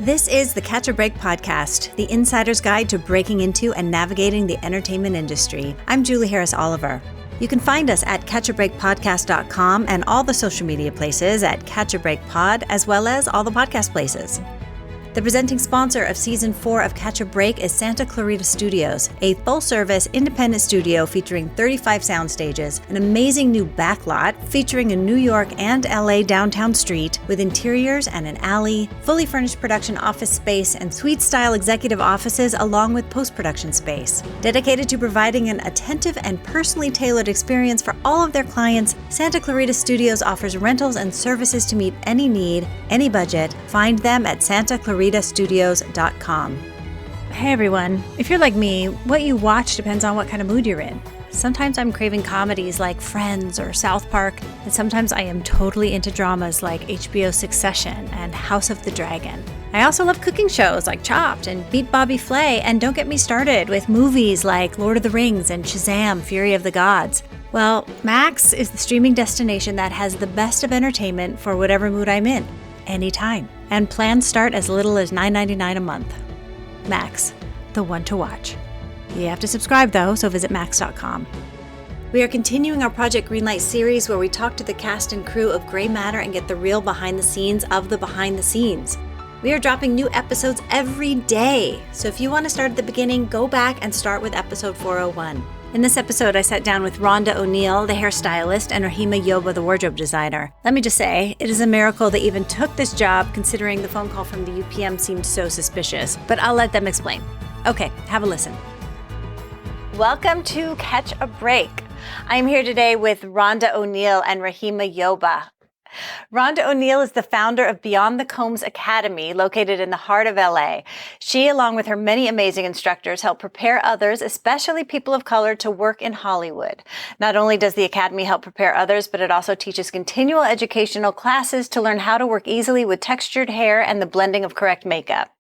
This is the Catch a Break podcast, the insider's guide to breaking into and navigating the entertainment industry. I'm Julie Harris Oliver. You can find us at catchabreakpodcast.com and all the social media places at Catch a Break Pod, as well as all the podcast places. The presenting sponsor of Season 4 of Catch a Break is Santa Clarita Studios, a full-service independent studio featuring 35 sound stages, an amazing new backlot featuring a New York and LA downtown street with interiors and an alley, fully furnished production office space, and suite-style executive offices along with post-production space. Dedicated to providing an attentive and personally tailored experience for all of their clients, Santa Clarita Studios offers rentals and services to meet any need, any budget. Find them at santaclaritastudios.com. Hey everyone, if you're like me, what you watch depends on what kind of mood you're in. Sometimes I'm craving comedies like Friends or South Park, and sometimes I am totally into dramas like HBO Succession and House of the Dragon. I also love cooking shows like Chopped and Meet Bobby Flay, and don't get me started with movies like Lord of the Rings and Shazam! Fury of the Gods. Well, Max is the streaming destination that has the best of entertainment for whatever mood I'm in, anytime. And plans start as little as $9.99 a month. Max, the one to watch. You have to subscribe though, so visit max.com. We are continuing our Project Greenlight series where we talk to the cast and crew of Grey Matter and get the real behind the scenes of the behind the scenes. We are dropping new episodes every day, so if you want to start at the beginning, go back and start with episode 401. In this episode, I sat down with Rhonda O'Neal, the hairstylist, and Rahimah Yoba, the wardrobe designer. Let me just say, it is a miracle they even took this job considering the phone call from the UPM seemed so suspicious, but I'll let them explain. Okay, have a listen. Welcome to Catch a Break. I'm here today with Rhonda O'Neal and Rahimah Yoba. Rhonda O'Neal is the founder of Beyond the Combs Academy, located in the heart of LA. She, along with her many amazing instructors, help prepare others, especially people of color, to work in Hollywood. Not only does the Academy help prepare others, but it also teaches continual educational classes to learn how to work easily with textured hair and the blending of correct makeup.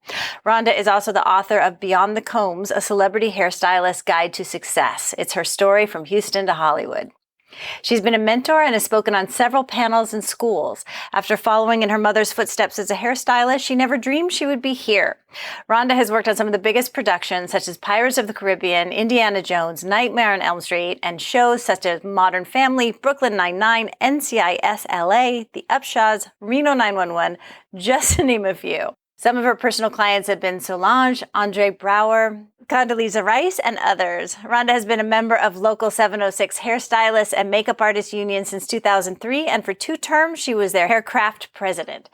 Rhonda is also the author of Beyond the Combs, a celebrity hairstylist guide to success. It's her story from Houston to Hollywood. She's been a mentor and has spoken on several panels in schools. After following in her mother's footsteps as a hairstylist, she never dreamed she would be here. Rhonda has worked on some of the biggest productions, such as Pirates of the Caribbean, Indiana Jones, Nightmare on Elm Street, and shows such as Modern Family, Brooklyn Nine-Nine, NCIS LA, The Upshaws, Reno 911, just to name a few. Some of her personal clients have been Solange, Andre Braugher, Condoleezza Rice, and others. Rhonda has been a member of Local 706 Hairstylists and Makeup Artists Union since 2003, and for 2 terms, she was their haircraft president.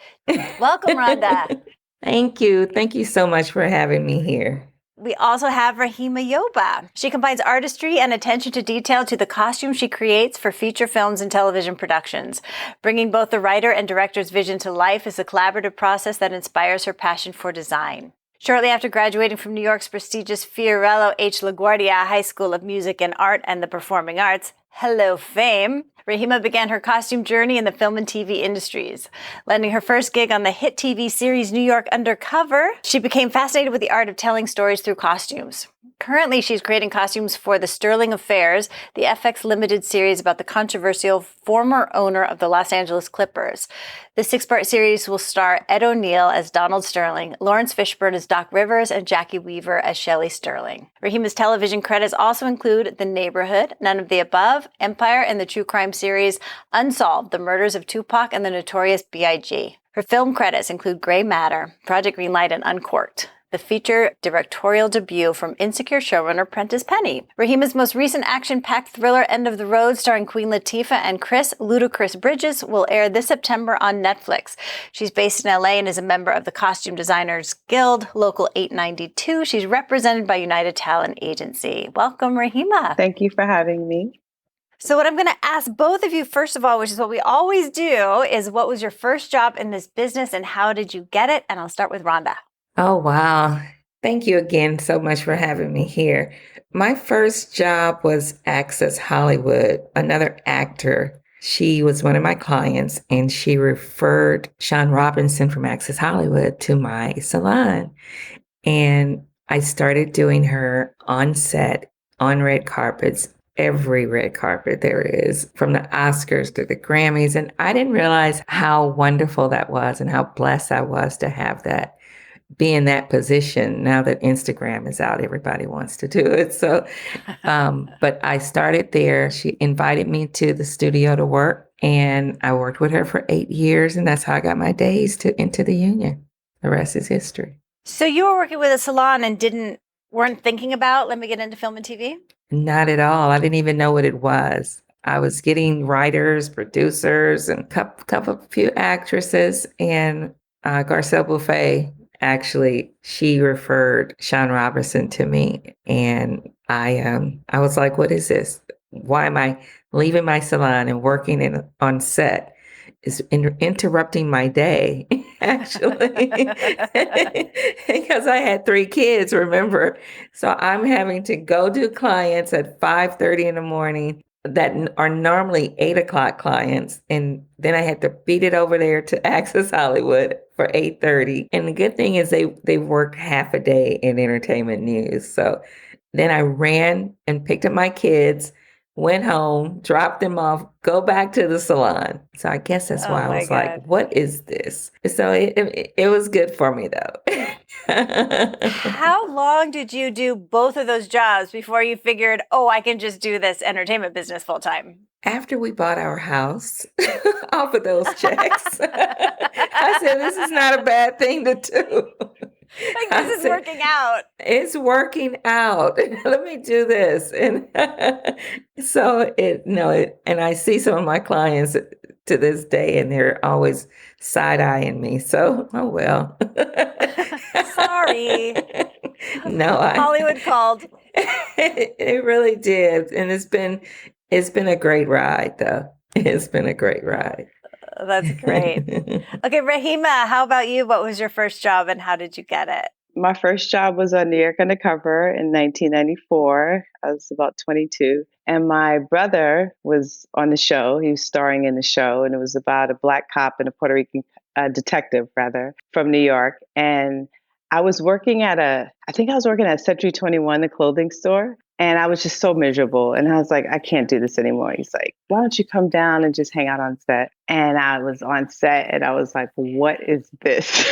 Welcome, Rhonda. Thank you. Thank you so much for having me here. We also have Rahimah Yoba. She combines artistry and attention to detail to the costumes she creates for feature films and television productions. Bringing both the writer and director's vision to life is a collaborative process that inspires her passion for design. Shortly after graduating from New York's prestigious Fiorello H. LaGuardia High School of Music and Art and the Performing Arts, hello fame, Rahimah began her costume journey in the film and TV industries. Landing her first gig on the hit TV series New York Undercover, she became fascinated with the art of telling stories through costumes. Currently, she's creating costumes for The Sterling Affairs, the FX limited series about the controversial former owner of the Los Angeles Clippers. The 6-part series will star Ed O'Neill as Donald Sterling, Lawrence Fishburne as Doc Rivers, and Jackie Weaver as Shelley Sterling. Rahimah's television credits also include The Neighborhood, None of the Above, Empire, and the true crime series Unsolved, The Murders of Tupac and the Notorious B.I.G. Her film credits include Grey Matter, Project Greenlight, and Uncorked, the feature directorial debut from Insecure showrunner Prentice Penny. Rahimah's most recent action-packed thriller End of the Road, starring Queen Latifah and Chris Ludacris Bridges, will air this September on Netflix. She's based in LA and is a member of the Costume Designers Guild, Local 892. She's represented by United Talent Agency. Welcome, Rahimah. Thank you for having me. So what I'm going to ask both of you, first of all, which is what we always do, is what was your first job in this business and how did you get it? And I'll start with Rhonda. Oh, wow. Thank you again so much for having me here. My first job was Access Hollywood, another actor. She was one of my clients and she referred Sean Robinson from Access Hollywood to my salon. And I started doing her on set, on red carpets, every red carpet there is, from the Oscars to the Grammys. And I didn't realize how wonderful that was and how blessed I was to have that. be in that position now that Instagram is out. Everybody wants to do it. So, but I started there. She invited me to the studio to work, and I worked with her for 8 years, and that's how I got my days to into the union. The rest is history. So you were working with a salon and weren't thinking about, let me get into film and TV? Not at all. I didn't even know what it was. I was getting writers, producers, and couple few actresses. And Garcelle Buffet, actually, she referred Sean Robertson to me, and I was like, "What is this? Why am I leaving my salon and working on set? Is interrupting my day, actually, because I had 3 kids, remember? So I'm having to go do clients at 5:30 in the morning that are normally 8 o'clock clients. And then I had to beat it over there to Access Hollywood for 8:30. And the good thing is they work half a day in entertainment news. So then I ran and picked up my kids, went home, dropped them off, go back to the salon. So I guess that's why I was like, what is this? So it was good for me though. How long did you do both of those jobs before you figured, oh, I can just do this entertainment business full time? After we bought our house off of those checks, I said, this is not a bad thing to do. Like, this is working out. It's working out. Let me do this. And so and I see some of my clients to this day, and they're always side-eyeing me. So, oh well. Sorry. No, Hollywood called. It really did. And it's been a great ride, though. It's been a great ride. That's great. Okay, Rahimah, how about you? What was your first job and how did you get it? My first job was on New York Undercover in 1994. I was about 22. And my brother was on the show. He was starring in the show. And it was about a Black cop and a Puerto Rican detective, rather, from New York. And I was working I think I was working at Century 21, the clothing store. And I was just so miserable. And I was like, I can't do this anymore. He's like, why don't you come down and just hang out on set? And I was on set and I was like, what is this?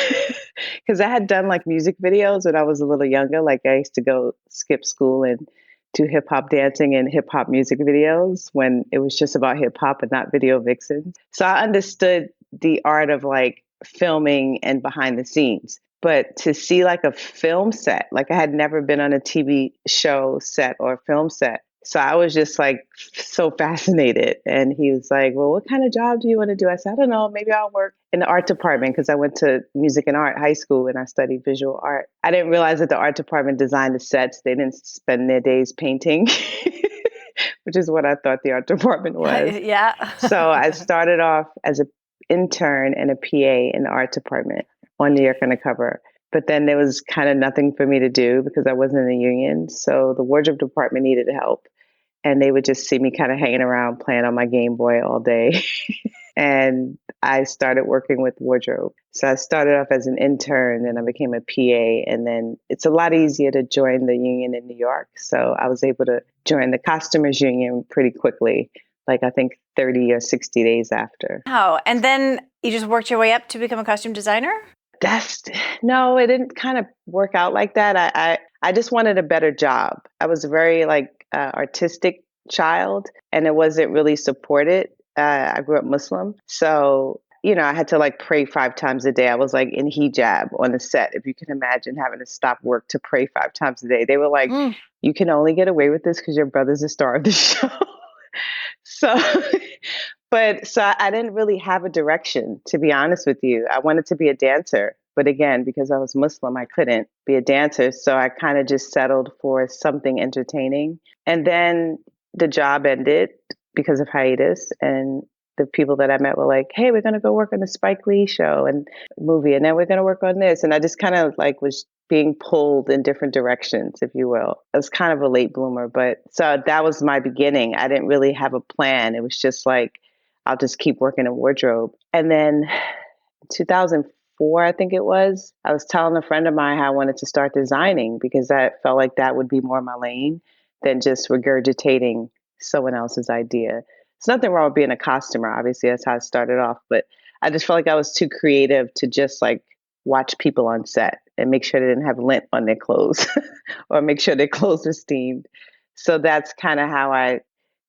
Because I had done like music videos when I was a little younger. Like I used to go skip school and do hip hop dancing and hip hop music videos when it was just about hip hop and not video vixens. So I understood the art of like filming and behind the scenes. But to see like a film set, like I had never been on a TV show set or film set. So I was just like so fascinated. And he was like, well, what kind of job do you want to do? I said, I don't know, maybe I'll work in the art department because I went to music and art high school and I studied visual art. I didn't realize that the art department designed the sets. They didn't spend their days painting, which is what I thought the art department was. Yeah. So I started off as an intern and a PA in the art department on New York Undercover. But then there was kind of nothing for me to do because I wasn't in the union. So the wardrobe department needed help. And they would just see me kind of hanging around playing on my Game Boy all day. And I started working with wardrobe. So I started off as an intern, and I became a PA. And then it's a lot easier to join the union in New York. So I was able to join the costumers union pretty quickly, like I think 30 or 60 days after. Oh, and then you just worked your way up to become a costume designer? No, it didn't kind of work out like that. I just wanted a better job. I was a very artistic child, and it wasn't really supported. I grew up Muslim, so I had to like pray 5 times a day. I was like in hijab on the set. If you can imagine having to stop work to pray 5 times a day, they were like, "You can only get away with this because your brother's the star of the show." So. So I didn't really have a direction, to be honest with you. I wanted to be a dancer. But again, because I was Muslim, I couldn't be a dancer. So I kind of just settled for something entertaining. And then the job ended because of hiatus. And the people that I met were like, hey, we're going to go work on the Spike Lee show and movie. And then we're going to work on this. And I just kind of like was being pulled in different directions, if you will. I was kind of a late bloomer. But so that was my beginning. I didn't really have a plan. It was just like, I'll just keep working in wardrobe. And then 2004, I think it was, I was telling a friend of mine how I wanted to start designing because I felt like that would be more my lane than just regurgitating someone else's idea. There's nothing wrong with being a costumer. Obviously, that's how I started off. But I just felt like I was too creative to just like watch people on set and make sure they didn't have lint on their clothes or make sure their clothes were steamed. So that's kind of how I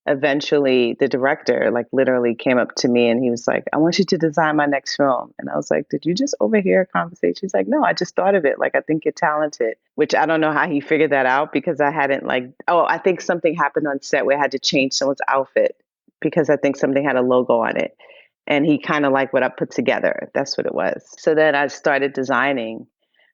eventually, the director like literally came up to me and he was like, I want you to design my next film. And I was like, did you just overhear a conversation? He's like, no, I just thought of it. Like, I think you're talented, which I don't know how he figured that out because I hadn't I think something happened on set where I had to change someone's outfit because I think something had a logo on it. And he kind of liked what I put together. That's what it was. So then I started designing,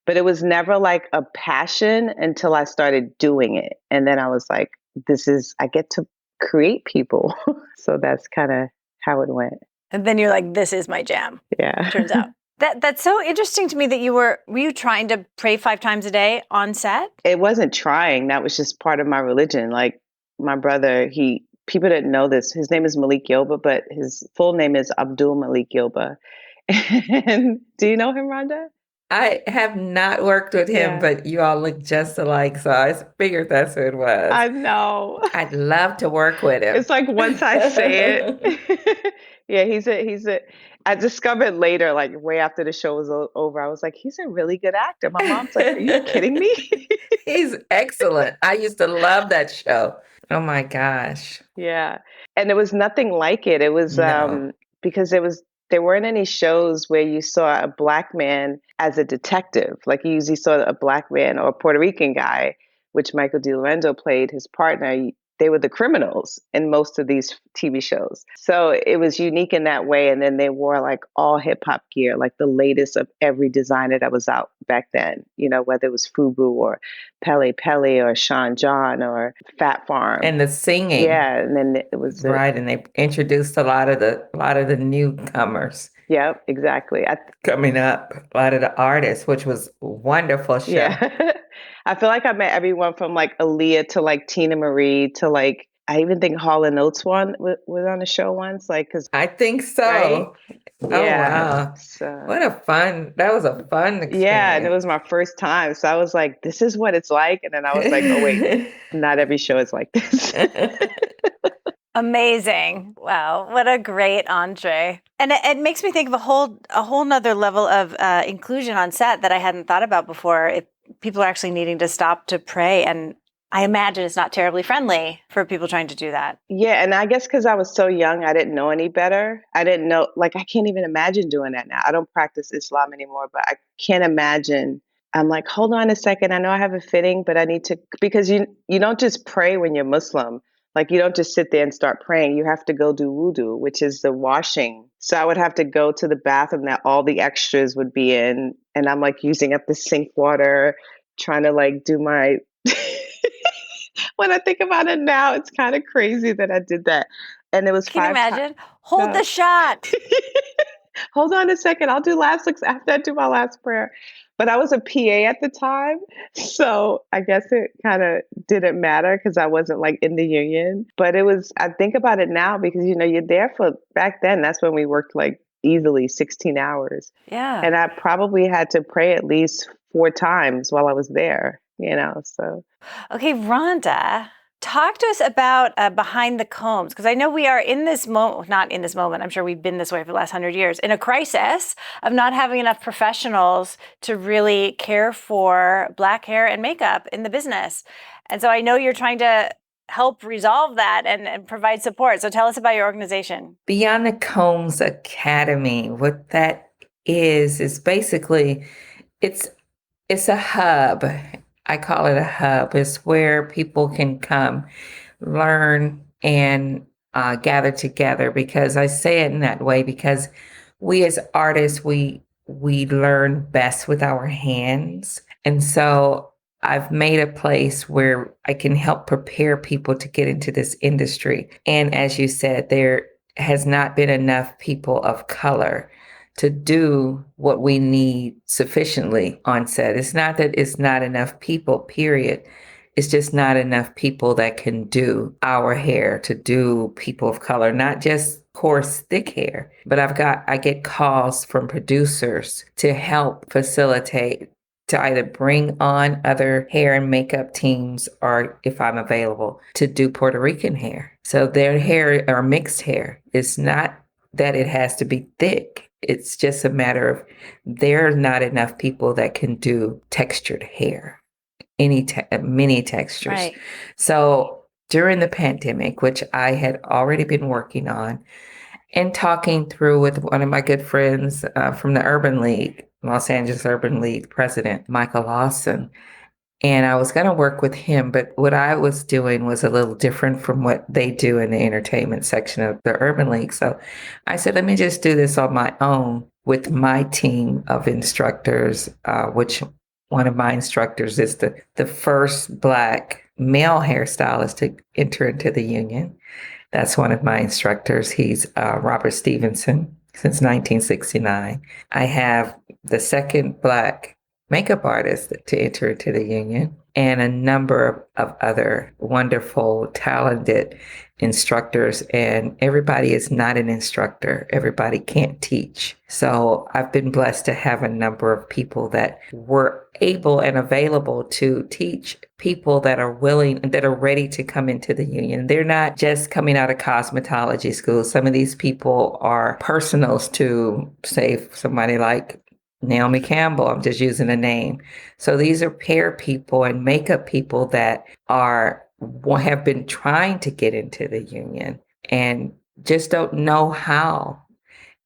but it was never like a passion until I started doing it. And then I was like, I get to create people. So that's kind of how it went. And then you're like, this is my jam. Yeah. Turns out. That's so interesting to me that were you trying to pray 5 times a day on set? It wasn't trying. That was just part of my religion. Like my brother, people didn't know this. His name is Malik Yoba, but his full name is Abdul Malik Yoba. And do you know him, Rhonda? I have not worked with him, but you all look just alike, so I figured that's who it was. I know. I'd love to work with him. It's like once I say it, yeah, I discovered later, like way after the show was over, I was like, he's a really good actor. My mom's like, are you kidding me? He's excellent. I used to love that show. Oh my gosh. Yeah. And there was nothing like it. It was because there weren't any shows where you saw a Black man as a detective. Like you usually saw a Black man or a Puerto Rican guy, which Michael D. Lorenzo played his partner. They were the criminals in most of these TV shows. So it was unique in that way. And then they wore like all hip hop gear, like the latest of every designer that was out back then, whether it was FUBU or Pele Pele or Sean John or Fat Farm. And the singing. Yeah. And then it was right. And they introduced a lot of the newcomers. Yep, exactly. Coming up, a lot of the artists, which was a wonderful show. Yeah. I feel like I met everyone from like Aaliyah to like Tina Marie to like, I even think Hall & Oates was on the show once. Like, cause I think so. Right? Oh, yeah. wow. So, that was a fun experience. Yeah. And it was my first time. So I was like, this is what it's like. And then I was like, oh, wait, not every show is like this. Amazing. Wow. What a great entree. And it makes me think of a whole nother level of inclusion on set that I hadn't thought about before. If people are actually needing to stop to pray. And I imagine it's not terribly friendly for people trying to do that. Yeah. And I guess because I was so young, I didn't know any better. I didn't know, like, I can't even imagine doing that now. I don't practice Islam anymore, but I can't imagine. I'm like, hold on a second. I know I have a fitting, but I need to, because you don't just pray when you're Muslim. Like you don't just sit there and start praying. You have to go do wudu, which is the washing. So I would have to go to the bathroom that all the extras would be in. And I'm like using up the sink water, trying to like do my, when I think about it now, it's kind of crazy that I did that. And it was Can you imagine? Hold the shot. Hold on a second. I'll do last looks after I do my last prayer. But I was a PA at the time. So I guess it kind of didn't matter because I wasn't like in the union. But I think about it now because, you're there back then, that's when we worked like easily 16 hours. Yeah. And I probably had to pray at least 4 times while I was there, so. Okay, Rhonda, talk to us about behind the combs, because I know we are in this moment, not in this moment, I'm sure we've been this way for the last 100 years, in a crisis of not having enough professionals to really care for Black hair and makeup in the business. And so I know you're trying to help resolve that and provide support. So tell us about your organization. Beyond the Combs Academy, what that is basically, it's a hub. I call it a hub. It's where people can come, learn, and gather together. Because I say it in that way because we as artists, we learn best with our hands. And so I've made a place where I can help prepare people to get into this industry. And as you said, there has not been enough people of color to do what we need sufficiently on set. It's not that it's not enough people, period. It's just not enough people that can do our hair, to do people of color, not just coarse, thick hair. But I get calls from producers to help facilitate, to either bring on other hair and makeup teams, or if I'm available, to do Puerto Rican hair. So their hair or mixed hair. It's not that it has to be thick. It's just a matter of there are not enough people that can do textured hair, many textures. Right. So during the pandemic, which I had already been working on and talking through with one of my good friends from the Urban League, Los Angeles Urban League president, Michael Lawson. And I was going to work with him, but what I was doing was a little different from what they do in the entertainment section of the Urban League. So I said, let me just do this on my own with my team of instructors, which one of my instructors is the first Black male hairstylist to enter into the union. That's one of my instructors. He's Robert Stevenson since 1969. I have the second Black makeup artist to enter into the union, and a number of other wonderful, talented instructors. And everybody is not an instructor. Everybody can't teach. So I've been blessed to have a number of people that were able and available to teach people that are willing, that are ready to come into the union. They're not just coming out of cosmetology school. Some of these people are personals to, say, somebody like Naomi Campbell, I'm just using a name. So these are hair people and makeup people that have been trying to get into the union and just don't know how.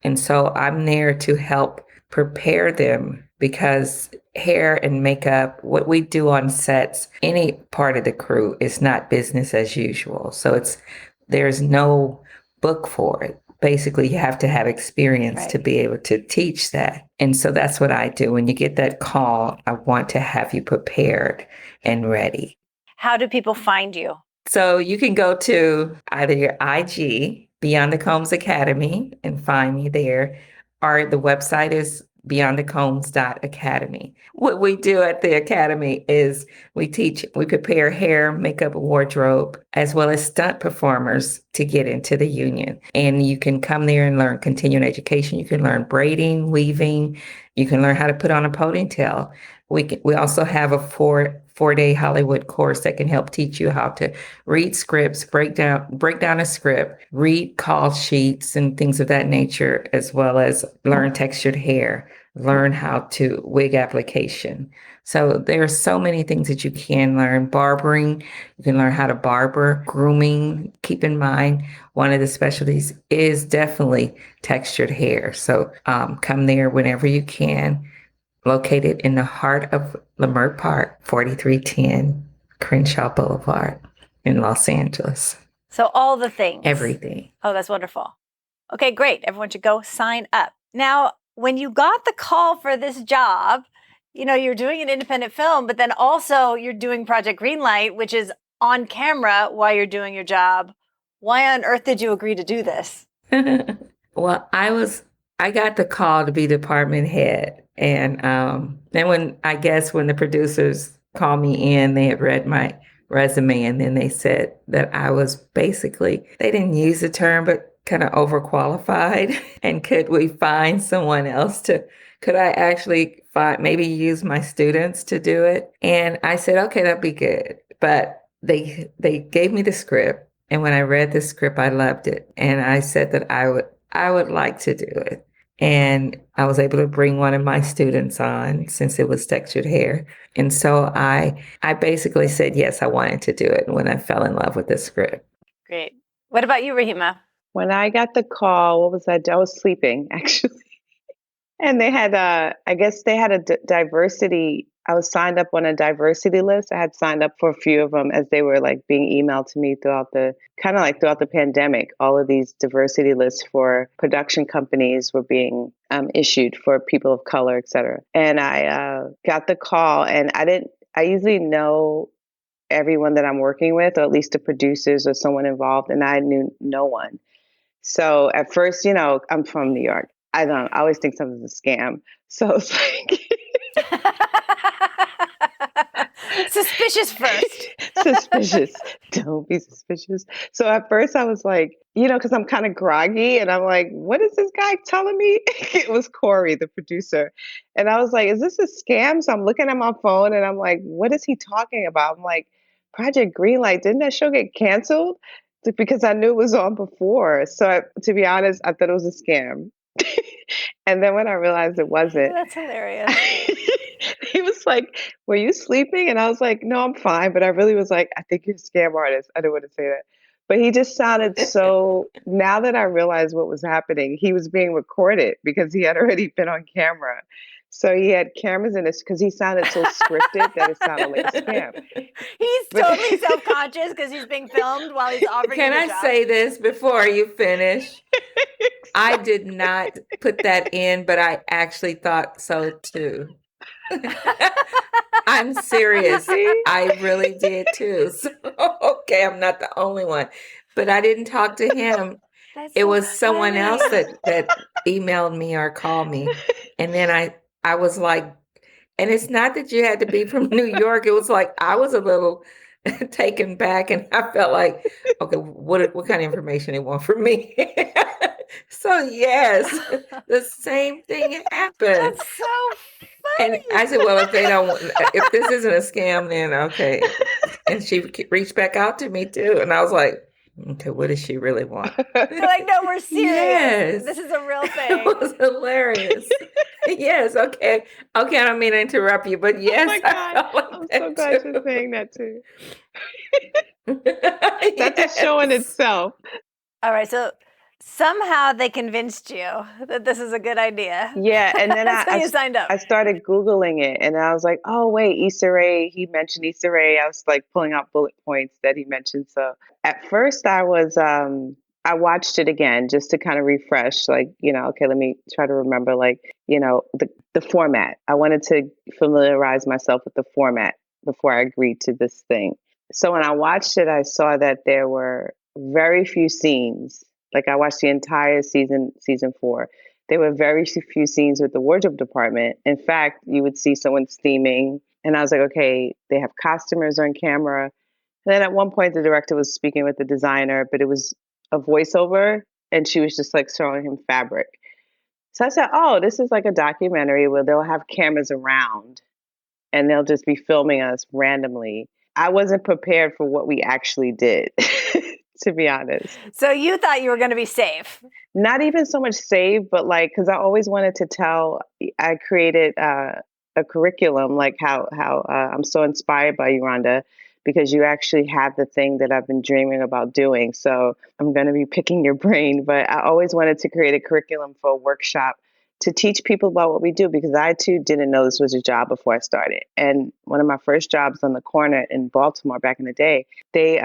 And so I'm there to help prepare them, because hair and makeup, what we do on sets, any part of the crew is not business as usual. So there's no book for it. Basically, you have to have experience to be able to teach that. And so that's what I do. When you get that call, I want to have you prepared and ready. How do people find you? So you can go to either your IG, Beyond the Combs Academy, and find me there, or the website is beyondthecombs.academy. What we do at the academy is we prepare hair, makeup, wardrobe, as well as stunt performers to get into the union. And you can come there and learn continuing education. You can learn braiding, weaving. You can learn how to put on a ponytail. We also have a four-day Hollywood course that can help teach you how to read scripts, break down a script, read call sheets and things of that nature, as well as learn textured hair, learn how to wig application. So there are so many things that you can learn. Barbering, you can learn how to barber, grooming. Keep in mind, one of the specialties is definitely textured hair. So come there whenever you can. Located in the heart of Leimert Park, 4310 Crenshaw Boulevard in Los Angeles. So all the things. Everything. Oh, that's wonderful. Okay, great. Everyone should go sign up. Now, when you got the call for this job, you're doing an independent film, but then also you're doing Project Greenlight, which is on camera while you're doing your job. Why on earth did you agree to do this? Well, I got the call to be department head. And then when the producers called me in, they had read my resume, and then they said that I was basically, they didn't use the term, but kind of overqualified. And could we find someone else could I actually maybe use my students to do it? And I said, okay, that'd be good. But they gave me the script. And when I read the script, I loved it. And I said that I would like to do it. And I was able to bring one of my students on, since it was textured hair. And so I basically said, yes, I wanted to do it when I fell in love with the script. Great. What about you, Rahimah? When I got the call, what was I? I was sleeping, actually. And they had, I guess they had a diversity. I was signed up on a diversity list. I had signed up for a few of them as they were like being emailed to me throughout the pandemic. All of these diversity lists for production companies were being issued for people of color, et cetera. And I got the call, and I usually know everyone that I'm working with, or at least the producers or someone involved, and I knew no one. So at first, I'm from New York. I always think something's a scam. So it's like suspicious first. Suspicious. Don't be suspicious. So at first I was like, because I'm kind of groggy, and I'm like, what is this guy telling me? It was Corey, the producer. And I was like, is this a scam? So I'm looking at my phone, and I'm like, what is he talking about? I'm like, Project Greenlight, didn't that show get canceled? Because I knew it was on before. So to be honest, I thought it was a scam. And then when I realized it wasn't, That's hilarious. he was like, "Were you sleeping?" And I was like, "No, I'm fine." But I really was like, "I think you're a scam artist." I didn't want to say that. But he just sounded so, now that I realized what was happening, he was being recorded because he had already been on camera. So he had cameras in this because he sounded so scripted that it sounded like a scam. He's But totally self-conscious because he's being filmed while he's offering Can you the I job. say this before you finish? I did not put that in, but I actually thought so too. I'm serious. See? I really did too. So, okay, I'm not the only one. But I didn't talk to him. That's It so was someone else funny. that emailed me or called me. And then I was like, and it's not that you had to be from New York. It was like I was a little taken back, and I felt like, okay, what kind of information they want from me? So yes, the same thing happened. That's so And funny. I said, well, if they don't, if this isn't a scam, then okay. And she reached back out to me too, and I was like, okay, what does she really want? You're like, no, we're serious. Yes. This is a real It thing. was hilarious. Yes, okay. Okay, I don't mean to interrupt you, but Oh yes, my I God. felt like I'm that so glad too. you're saying that too. That's a show in Yes. itself. All right, so somehow they convinced you that this is a good idea. Yeah, and then So you signed up. I started Googling it, and I was like, oh, wait, Issa Rae, he mentioned Issa Rae. I was like pulling out bullet points that he mentioned. So at first I watched it again just to kind of refresh, like, okay, let me try to remember, like, the format. I wanted to familiarize myself with the format before I agreed to this thing. So when I watched it, I saw that there were very few scenes. Like I watched the entire season 4. There were very few scenes with the wardrobe department. In fact, you would see someone steaming, and I was like, okay, they have costumers on camera. And then at one point, the director was speaking with the designer, but it was a voiceover, and she was just like showing him fabric. So I said, oh, this is like a documentary where they'll have cameras around and they'll just be filming us randomly. I wasn't prepared for what we actually did, to be honest. So you thought you were going to be safe. Not even so much save, but like, because I always wanted to tell, I created a curriculum, like how I'm so inspired by you, Rhonda, because you actually have the thing that I've been dreaming about doing. So I'm going to be picking your brain, but I always wanted to create a curriculum for a workshop to teach people about what we do, because I too didn't know this was a job before I started. And one of my first jobs on the corner in Baltimore back in the day, they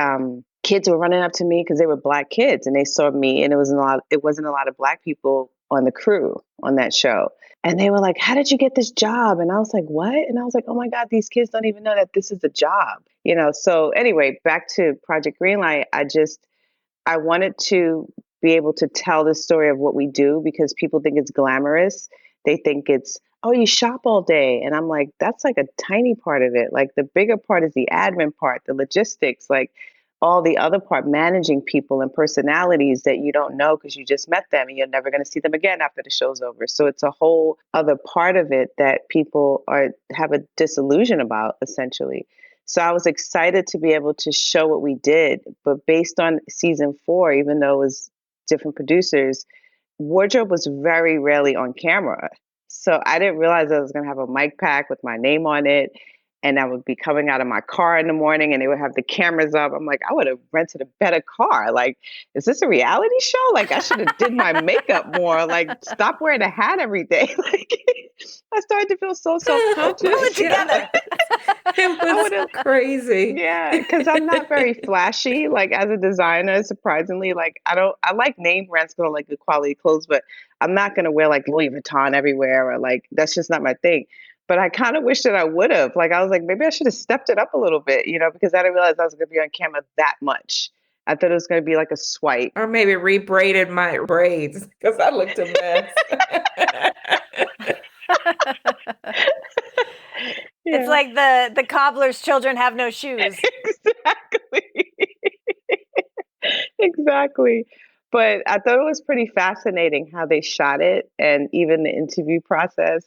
kids were running up to me because they were Black kids, and they saw me, and it wasn't a lot of Black people on the crew on that show. And they were like, how did you get this job? And I was like, what? And I was like, oh my God, these kids don't even know that this is a job. So anyway, back to Project Greenlight, I wanted to be able to tell the story of what we do, because people think it's glamorous. They think it's, oh, you shop all day. And I'm like, that's like a tiny part of it. Like the bigger part is the admin part, the logistics, like all the other part, managing people and personalities that you don't know because you just met them and you're never going to see them again after the show's over. So it's a whole other part of it that people have a disillusion about, essentially. So I was excited to be able to show what we did. But based on season 4, even though it was different producers, wardrobe was very rarely on camera. So I didn't realize I was going to have a mic pack with my name on it. And I would be coming out of my car in the morning and they would have the cameras up. I'm like, I would have rented a better car. Like, is this a reality show? Like, I should have did my makeup more. Like, stop wearing a hat every day. Like, I started to feel so self-conscious. Pull it together. It was so crazy. Yeah, because I'm not very flashy. Like as a designer, surprisingly, like I like name brands because I like good quality clothes, but I'm not gonna wear like Louis Vuitton everywhere, or like that's just not my thing. But I kind of wish that I would have. Like I was like, maybe I should have stepped it up a little bit, because I didn't realize I was gonna be on camera that much. I thought it was gonna be like a swipe. Or maybe rebraided my braids because I looked a mess. It's like the cobbler's children have no shoes. Exactly. Exactly. But I thought it was pretty fascinating how they shot it and even the interview process.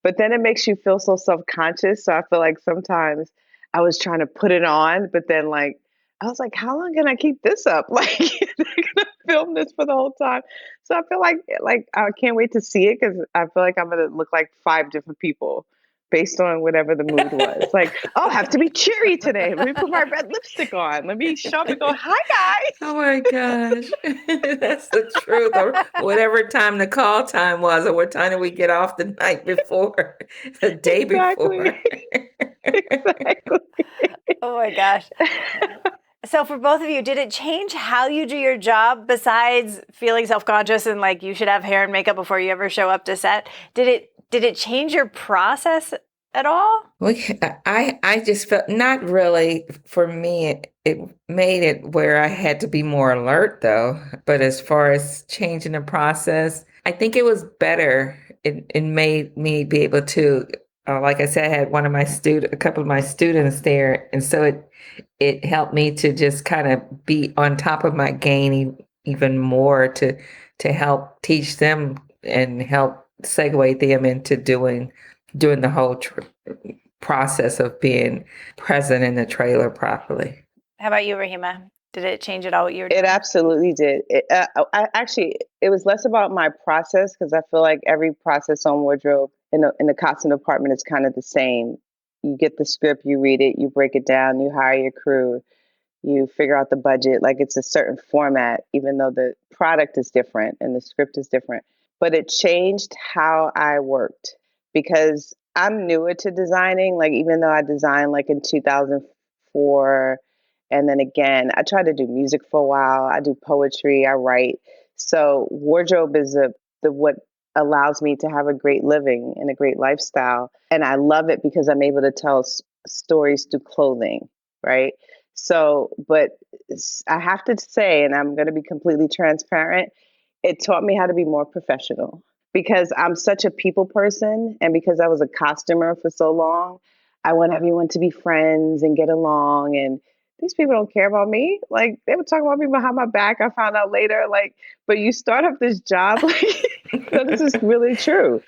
But then it makes you feel so self-conscious. So I feel like sometimes I was trying to put it on, but then like I was like, how long can I keep this up? Like, they're gonna film this for the whole time. So I feel like I can't wait to see it because I feel like I'm gonna look like 5 different people based on whatever the mood was. Like, oh, I have to be cheery today. Let me put my red lipstick on. Let me show up and go, hi Oh guys. my gosh. That's the truth. Or whatever time the call time was, or what time did we get off the night before, the day Exactly. before. Exactly. Oh my gosh. So for both of you, did it change how you do your job besides feeling self-conscious and like you should have hair and makeup before you ever show up to set? Did it change your process at all? I just felt not really for me. It made it where I had to be more alert though. But as far as changing the process, I think it was better. It made me be able to, like I said, I had a couple of my students there, and so it helped me to just kind of be on top of my game even more to help teach them and help segue them into doing the whole process of being present in the trailer properly. How about you, Rahima? Did it change at all what you were doing? It absolutely did. It was less about my process because I feel like every process on wardrobe in the costume department is kind of the same. You get the script, you read it, you break it down, you hire your crew, you figure out the budget. Like it's a certain format, even though the product is different and the script is different. But it changed how I worked because I'm newer to designing. Like even though I designed like in 2004, and then again, I tried to do music for a while. I do poetry, I write. So wardrobe is the what allows me to have a great living and a great lifestyle. And I love it because I'm able to tell stories through clothing, right? So, but I have to say, and I'm going to be completely transparent, it taught me how to be more professional because I'm such a people person. And because I was a costumer for so long, I want everyone to be friends and get along. And these people don't care about me. Like they would talk about me behind my back. I found out later, like, but you start up this job, like, this is really true.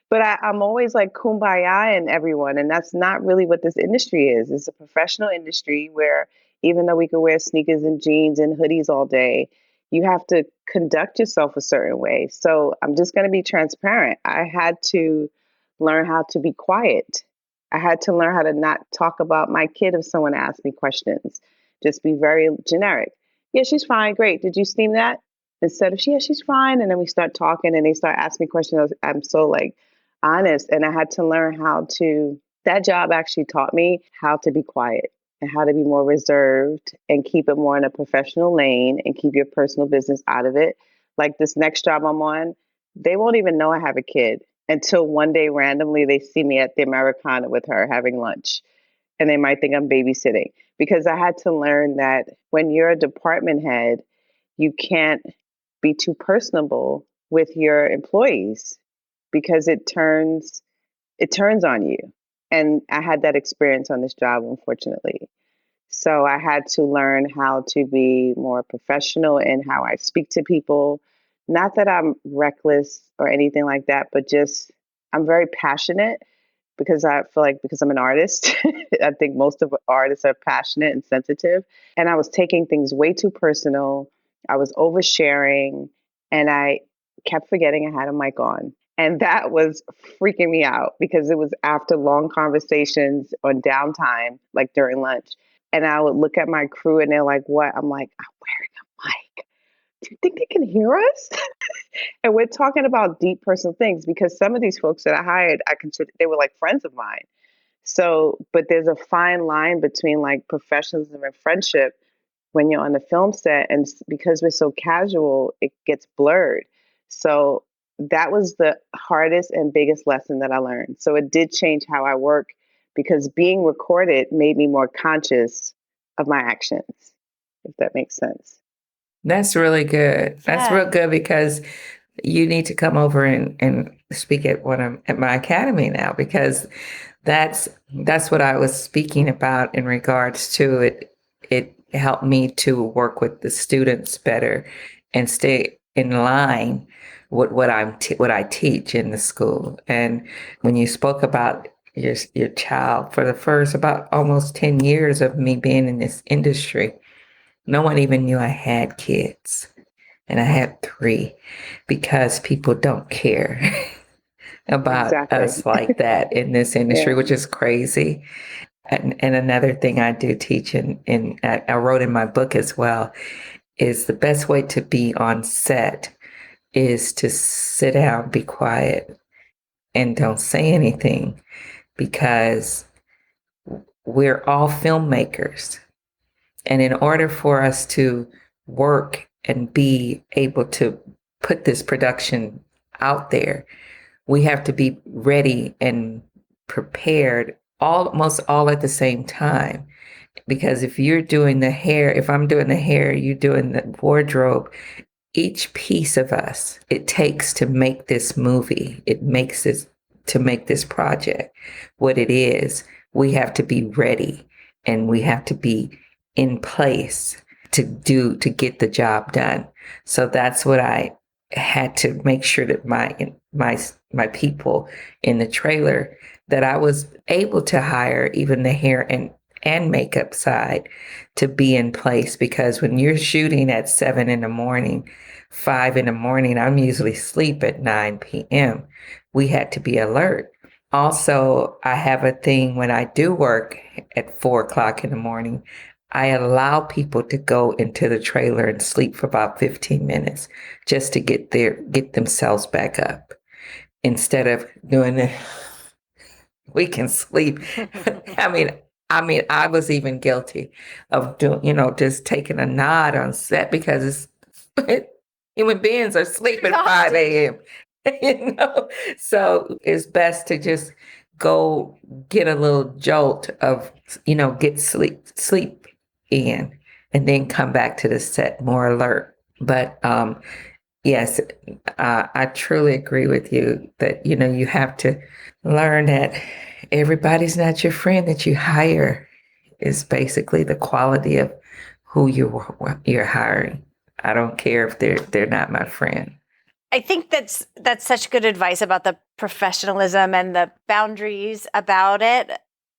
But I'm always like kumbaya and everyone. And that's not really what this industry is. It's a professional industry where even though we could wear sneakers and jeans and hoodies all day, you have to conduct yourself a certain way. So I'm just going to be transparent. I had to learn how to be quiet. I had to learn how to not talk about my kid if someone asked me questions. Just be very generic. Yeah, she's fine. Great. Did you steam that? Instead of, yeah, she's fine. And then we start talking and they start asking me questions. I'm so like honest. And I had to learn how to, that job actually taught me how to be quiet and how to be more reserved and keep it more in a professional lane and keep your personal business out of it. Like this next job I'm on, they won't even know I have a kid until one day randomly they see me at the Americana with her having lunch and they might think I'm babysitting because I had to learn that when you're a department head, you can't be too personable with your employees because it turns on you. And I had that experience on this job, unfortunately. So I had to learn how to be more professional in how I speak to people. Not that I'm reckless or anything like that, but just I'm very passionate because I feel like because I'm an artist, I think most of artists are passionate and sensitive. And I was taking things way too personal. I was oversharing and I kept forgetting I had a mic on. And that was freaking me out because it was after long conversations on downtime, like during lunch. And I would look at my crew and they're like, what? I'm like, I'm wearing a mic. Do you think they can hear us? And we're talking about deep personal things because some of these folks that I hired, I consider they were like friends of mine. So, but there's a fine line between like professionalism and friendship when you're on the film set. And because we're so casual, it gets blurred. So that was the hardest and biggest lesson that I learned. So it did change how I work because being recorded made me more conscious of my actions, if that makes sense. That's really good. That's Yeah. real good because you need to come over and speak at at my academy now because that's what I was speaking about in regards to it. It helped me to work with the students better and stay in line with what I teach in the school. And when you spoke about your child for the first about almost 10 years of me being in this industry, No one even knew I had kids. And I had 3 because people don't care about Exactly. us like that in this industry, Yeah. which is crazy. And another thing I do teach, and I wrote in my book as well, is the best way to be on set is to sit down, be quiet, and don't say anything because we're all filmmakers. And in order for us to work and be able to put this production out there, we have to be ready and prepared almost all at the same time. Because if you're doing the hair, if I'm doing the hair, you're doing the wardrobe, each piece of us, it takes to make this movie, it makes this to make this project what it is. We have to be ready and we have to be in place to get the job done. So that's what I had to make sure that my people in the trailer, that I was able to hire even the hair and makeup side to be in place, because when you're shooting at 7 in the morning, 5 in the morning, I'm usually asleep at 9 p.m. We had to be alert. Also, I have a thing when I do work at 4 o'clock in the morning, I allow people to go into the trailer and sleep for about 15 minutes just to get themselves back up. Instead of doing it, we can sleep. I mean, I was even guilty of doing, just taking a nod on set because human beings are sleeping at 5 a.m. So it's best to just go get a little jolt of, get sleep in, and then come back to the set more alert. But yes, I truly agree with you that, you have to learn that everybody's not your friend that you hire. Is basically the quality of who you're hiring. I don't care if they're not my friend. I think that's such good advice about the professionalism and the boundaries about it.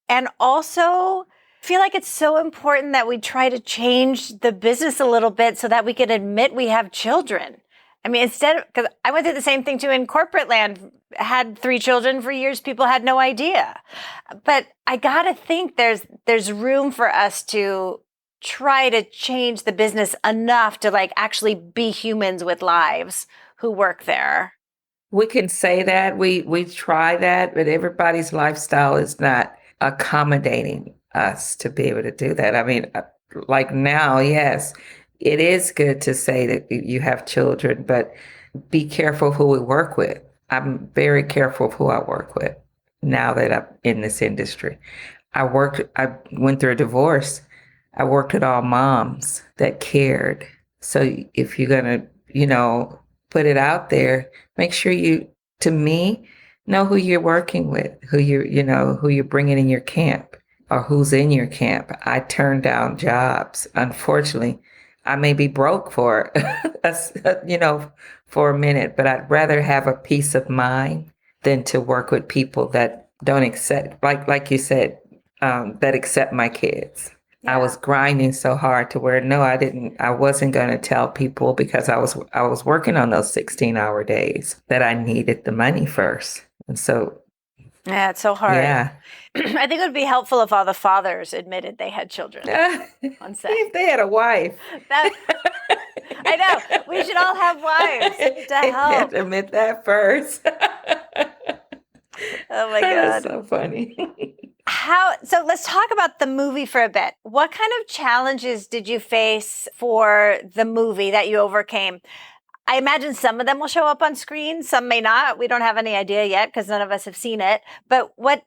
And also feel like it's so important that we try to change the business a little bit so that we can admit we have children. I mean, because I went through the same thing too in corporate land, had 3 children for years, people had no idea. But I gotta think there's room for us to try to change the business enough to like actually be humans with lives who work there. We can say that we try that, but everybody's lifestyle is not accommodating us to be able to do that. I mean, like now, yes, it is good to say that you have children, but be careful who we work with. I'm very careful of who I work with now that I'm in this industry. I went through a divorce. I worked with all moms that cared. So if you're going to, put it out there, make sure to me, know who you're working with, who who you're bringing in your camp or who's in your camp. I turned down jobs. Unfortunately, I may be broke for, for a minute, but I'd rather have a peace of mind than to work with people that don't accept, like you said, that accept my kids. Yeah. I was grinding so hard to where I wasn't going to tell people, because I was working on those 16-hour days, that I needed the money first. And so yeah, it's so hard. Yeah. I think it would be helpful if all the fathers admitted they had children on set. If they had a wife. I know. We should all have wives to help. Admit that first. Oh my God. That's so funny. So let's talk about the movie for a bit. What kind of challenges did you face for the movie that you overcame? I imagine some of them will show up on screen, some may not. We don't have any idea yet because none of us have seen it. But what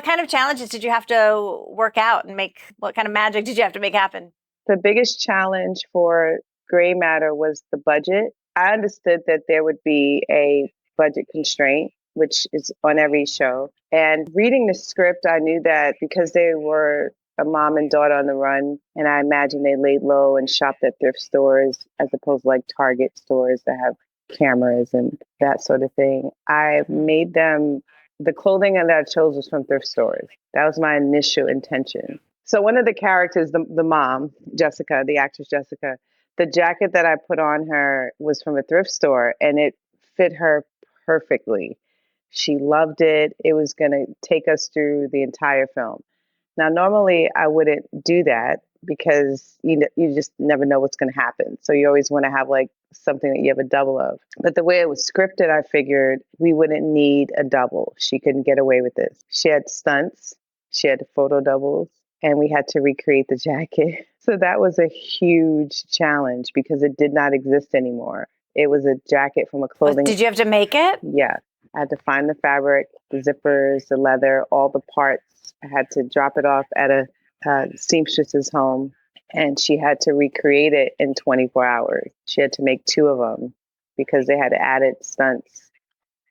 kind of challenges did you have to work out and what kind of magic did you have to make happen? The biggest challenge for Gray Matter was the budget. I understood that there would be a budget constraint, which is on every show. And reading the script, I knew that because they were a mom and daughter on the run, and I imagine they laid low and shopped at thrift stores as opposed to like Target stores that have cameras and that sort of thing. I made them, the clothing that I chose was from thrift stores. That was my initial intention. So one of the characters, the mom, Jessica, the actress Jessica, the jacket that I put on her was from a thrift store and it fit her perfectly. She loved it. It was going to take us through the entire film. Now, normally I wouldn't do that because you just never know what's going to happen. So you always want to have like something that you have a double of. But the way it was scripted, I figured we wouldn't need a double. She couldn't get away with this. She had stunts, she had photo doubles, and we had to recreate the jacket. So that was a huge challenge because it did not exist anymore. It was a jacket from a clothing. Did you have to make it? Yeah. I had to find the fabric, the zippers, the leather, all the parts. I had to drop it off at a seamstress's home, and she had to recreate it in 24 hours. She had to make 2 of them because they had added stunts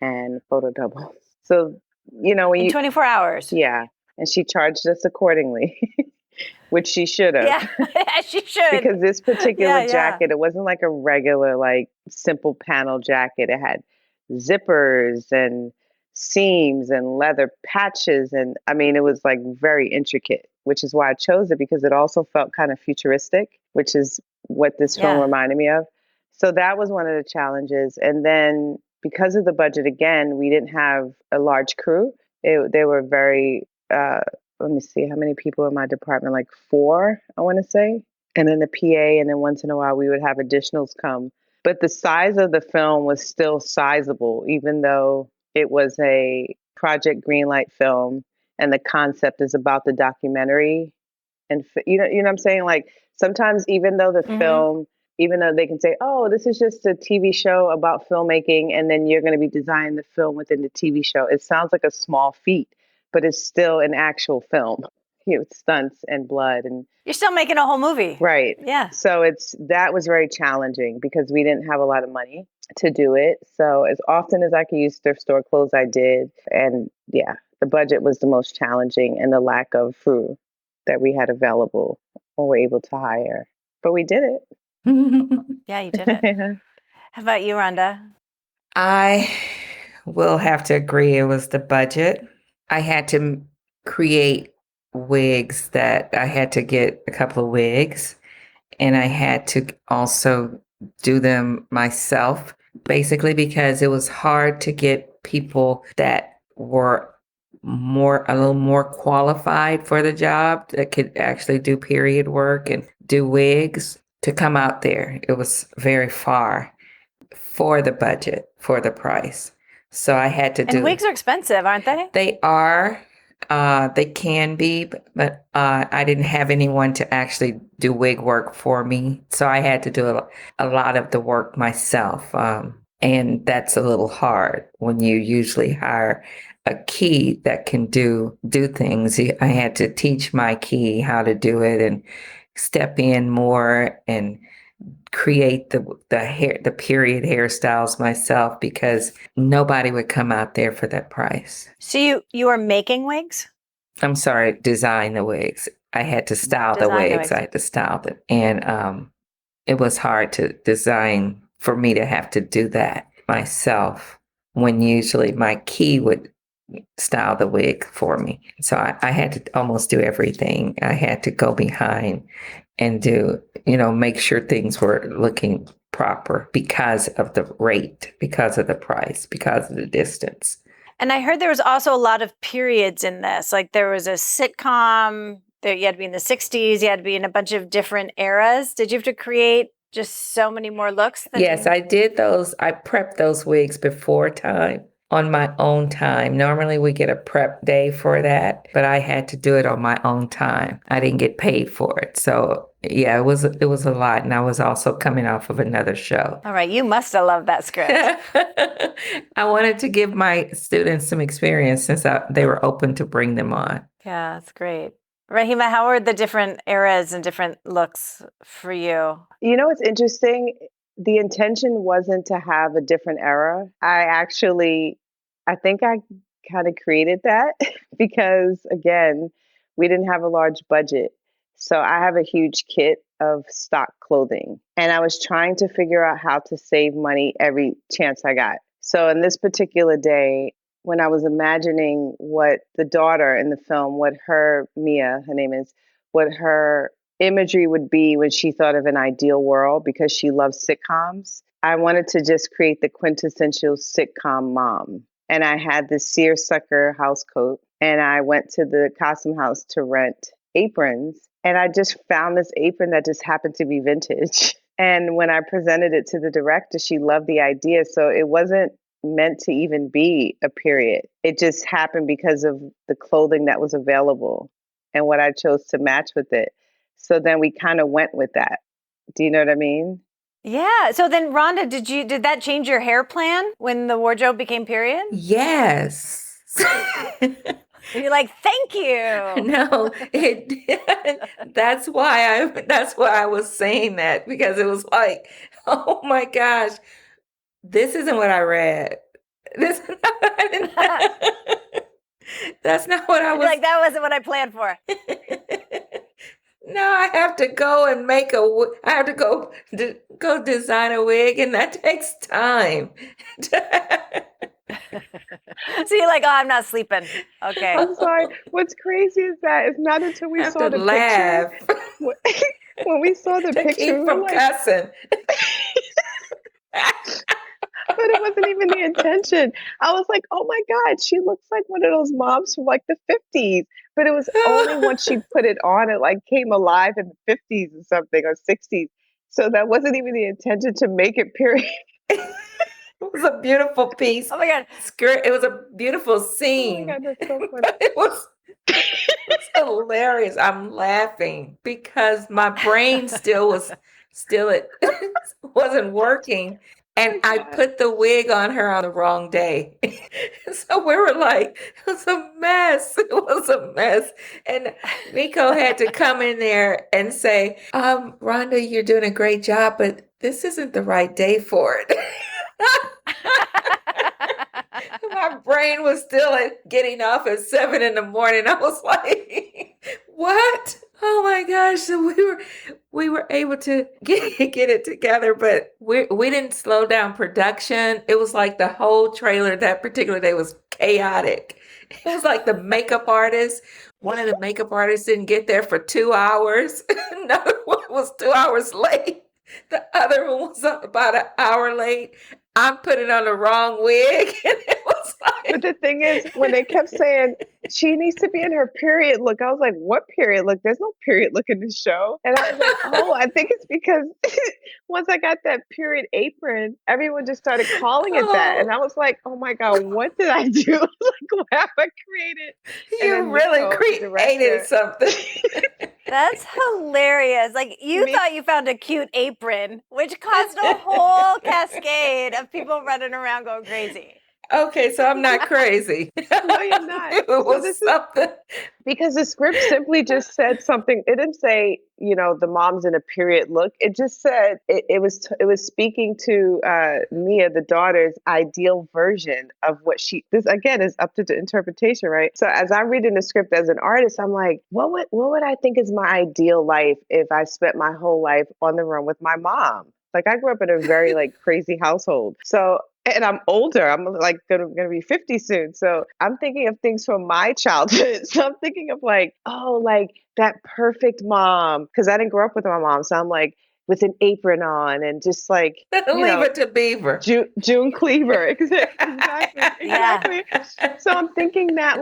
and photo doubles. So, when in 24 hours. Yeah. And she charged us accordingly, which she should have. Yeah, she should. Because this particular jacket, it wasn't like a regular, like simple panel jacket. It had zippers and seams and leather patches. And I mean, it was like very intricate, which is why I chose it because it also felt kind of futuristic, which is what this film reminded me of. So that was one of the challenges. And then because of the budget, again, we didn't have a large crew. They were very, let me see, how many people in my department? Like 4, I want to say. And then the PA, and then once in a while we would have additionals come. But the size of the film was still sizable, even though it was a Project Greenlight film and the concept is about the documentary. And you know what I'm saying? Like sometimes even though the film, even though they can say, oh, this is just a TV show about filmmaking, and then you're going to be designing the film within the TV show, it sounds like a small feat, but it's still an actual film. With stunts and blood, and you're still making a whole movie, right? Yeah. So that was very challenging because we didn't have a lot of money to do it. So as often as I could use thrift store clothes, I did. And yeah, the budget was the most challenging, and the lack of crew that we had available or were able to hire. But we did it. Yeah, you did it. How about you, Rhonda? I will have to agree. It was the budget. I had to create wigs that I had to get a couple of wigs, and I had to also do them myself, basically because it was hard to get people that were a little more qualified for the job that could actually do period work and do wigs to come out there. It was very far for the budget, for the price. So I had to do. And wigs are expensive, aren't they? They are. They can be, but I didn't have anyone to actually do wig work for me. So I had to do a lot of the work myself. And that's a little hard when you usually hire a key that can do things. I had to teach my key how to do it and step in more and create the period hairstyles myself because nobody would come out there for that price. So you are making wigs? I'm sorry, design the wigs. I had to style the wigs. I had to style them. And it was hard to design for me to have to do that myself when usually my key would style the wig for me. So I had to almost do everything. I had to go behind and do, make sure things were looking proper because of the rate, because of the price, because of the distance. And I heard there was also a lot of periods in this. Like there was a sitcom, you had to be in the 60s, you had to be in a bunch of different eras. Did you have to create just so many more looks? Yes, I did those. I prepped those wigs before time. On my own time. Normally we get a prep day for that, but I had to do it on my own time. I didn't get paid for it. So yeah, it was a lot. And I was also coming off of another show. All right. You must have loved that script. I wanted to give my students some experience since they were open to bring them on. Yeah, that's great. Rahimah, how are the different eras and different looks for you? It's interesting. The intention wasn't to have a different era. I think I kind of created that because, again, we didn't have a large budget. So I have a huge kit of stock clothing, and I was trying to figure out how to save money every chance I got. So in this particular day, when I was imagining what the daughter in the film, what her name is, what her imagery would be when she thought of an ideal world, because she loves sitcoms. I wanted to just create the quintessential sitcom mom. And I had this seersucker house coat, and I went to the costume house to rent aprons. And I just found this apron that just happened to be vintage. And when I presented it to the director, she loved the idea. So it wasn't meant to even be a period. It just happened because of the clothing that was available and what I chose to match with it. So then we kind of went with that. Do you know what I mean? Yeah. So then, Rhonda, did that change your hair plan when the wardrobe became period? Yes. And you're like, thank you. No, that's why I was saying that, because it was like, oh my gosh, this isn't what I read. This that's not what I was like, that wasn't what I planned for. No, I have to go and I have to go design a wig, and that takes time. So you're like, oh, I'm not sleeping. Okay. I'm sorry. What's crazy is that it's not until we saw the laugh. picture. When we saw the to picture, keep we were from like, cussing. but it wasn't even the intention. I was like, oh my God, she looks like one of those moms from like the 50s. But it was only once she put it on, it like came alive in the 50s or something, or 60s. So that wasn't even the intention to make it period. It was a beautiful piece. Oh my God. It was a beautiful scene. Oh my God, that's so funny. It was hilarious. I'm laughing because my brain it wasn't working. And I put the wig on her on the wrong day. So we were like, it was a mess. It was a mess. And Miko had to come in there and say, Rhonda, you're doing a great job, but this isn't the right day for it. My brain was still getting off at 7 a.m. I was like, what? Oh my gosh. So we were able to get it together, but we didn't slow down production. It was like the whole trailer that particular day was chaotic. It was like the makeup artist. One of the makeup artists didn't get there for 2 hours. Another one was 2 hours late. The other one was about an hour late. I'm putting on the wrong wig. And it was like... But the thing is, when they kept saying she needs to be in her period look, I was like, what period look? There's no period look in this show. And I was like, oh, I think it's because once I got that period apron, everyone just started calling it that. And I was like, oh my God, what did I do? Like, what have I created? You really created something. That's hilarious. Like, you thought you found a cute apron, which caused a whole cascade of people running around going crazy. Okay, so I'm not crazy. No, you're not. It was something. Because the script simply just said something. It didn't say, the mom's in a period look. It just said it was speaking to Mia, the daughter's ideal version of what this again is up to the interpretation, right? So as I'm reading the script as an artist, I'm like, what would I think is my ideal life if I spent my whole life on the run with my mom? Like, I grew up in a very crazy household. So, and I'm older. I'm like gonna be 50 soon. So I'm thinking of things from my childhood. So I'm thinking of that perfect mom, because I didn't grow up with my mom. So I'm like with an apron on and just leave it to Beaver. June Cleaver. Exactly. So I'm thinking that